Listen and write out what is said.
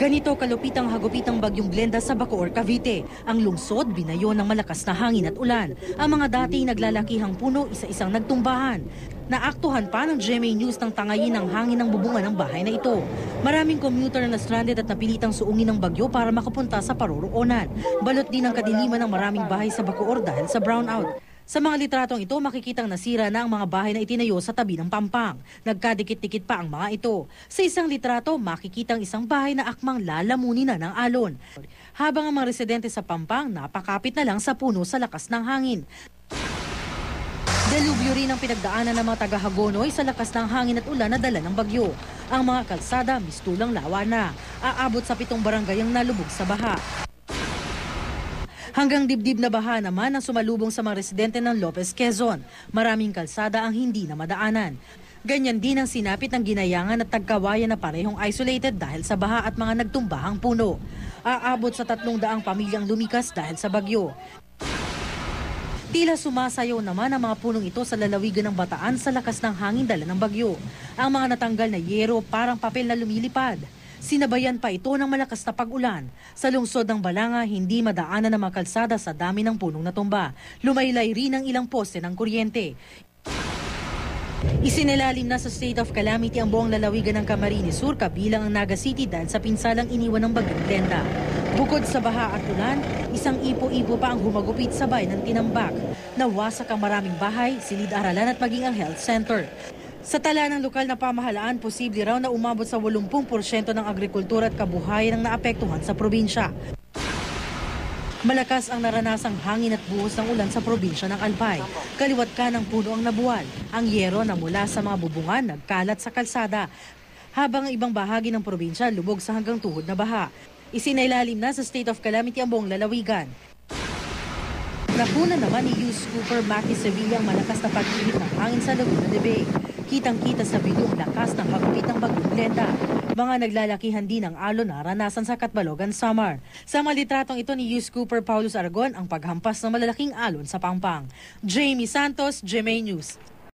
Ganito kalupit ang hagupitang bagyong Glenda sa Bacoor, Cavite. Ang lungsod binayo ng malakas na hangin at ulan. Ang mga dati naglalakihang puno isa-isang nagtumbahan. Naaktuhan pa ng GMA News ng tangayin ng hangin ng bubungan ng bahay na ito. Maraming commuter na stranded at napilitang suungin ng bagyo para makapunta sa paroroonan. Balot din ang kadiliman ng maraming bahay sa Bacoor dahil sa brownout. Sa mga litratong ito, makikitang nasira na ang mga bahay na itinayo sa tabi ng pampang. Nagkadikit-dikit pa ang mga ito. Sa isang litrato, makikitang isang bahay na akmang lalamunin na ng alon. Habang ang mga residente sa pampang, napakapit na lang sa puno sa lakas ng hangin. Delubyo rin ang pinagdaanan ng mga taga-Hagonoy sa lakas ng hangin at ulan na dala ng bagyo. Ang mga kalsada, mistulang lawa na. Aabot sa 7 barangay ang nalubog sa baha. Hanggang dibdib na baha naman ang sumalubong sa mga residente ng Lopez, Quezon. Maraming kalsada ang hindi na madaanan. Ganyan din ang sinapit ng Ginayangan at Tagkawayan na parehong isolated dahil sa baha at mga nagtumbahang puno. Aabot sa 300 pamilyang lumikas dahil sa bagyo. Tila sumasayaw naman ang mga punong ito sa lalawigan ng Bataan sa lakas ng hangin dala ng bagyo. Ang mga natanggal na yero parang papel na lumilipad. Sinabayan pa ito ng malakas na pag-ulan. Sa lungsod ng Balanga, hindi madaanan ng mga kalsada sa dami ng punong natumba. Lumaylay rin ang ilang poste ng kuryente. Isinilalim na sa state of calamity ang buong lalawigan ng Camarines Sur kabilang ang Naga City dahil sa pinsalang iniwan ng bagyong Glenda. Bukod sa baha at ulan, isang ipo-ipo pa ang humagupit sabay ng tinambak. Nawasak ang maraming bahay, silid-aralan at maging ang health center. Sa tala ng lokal na pamahalaan, posible raw na umabot sa 80% ng agrikultura at kabuhayan ang naapektuhan sa probinsya. Malakas ang naranasang hangin at buhos ng ulan sa probinsya ng Albay. Kaliwat ka ng puno ang nabuwal. Ang yero na mula sa mga bubungan nagkalat sa kalsada. Habang ang ibang bahagi ng probinsya lubog sa hanggang tuhod na baha. Isinailalim na sa state of calamity ang buong lalawigan. Nakuna naman ni Yus Cooper Maki Sevilla ang malakas na pag-ihip ng hangin sa Laguna de Bay. Kitang-kita sa video ang lakas ng hagupit ng bagyong Glenda. Mga naglalakihan din ng alon na ranasan sa Catbalogan, Samar. Sa mga litratong ito ni Yus Cooper Paulus Aragon ang paghampas ng malalaking alon sa Pampang. Jamie Santos, GMA News.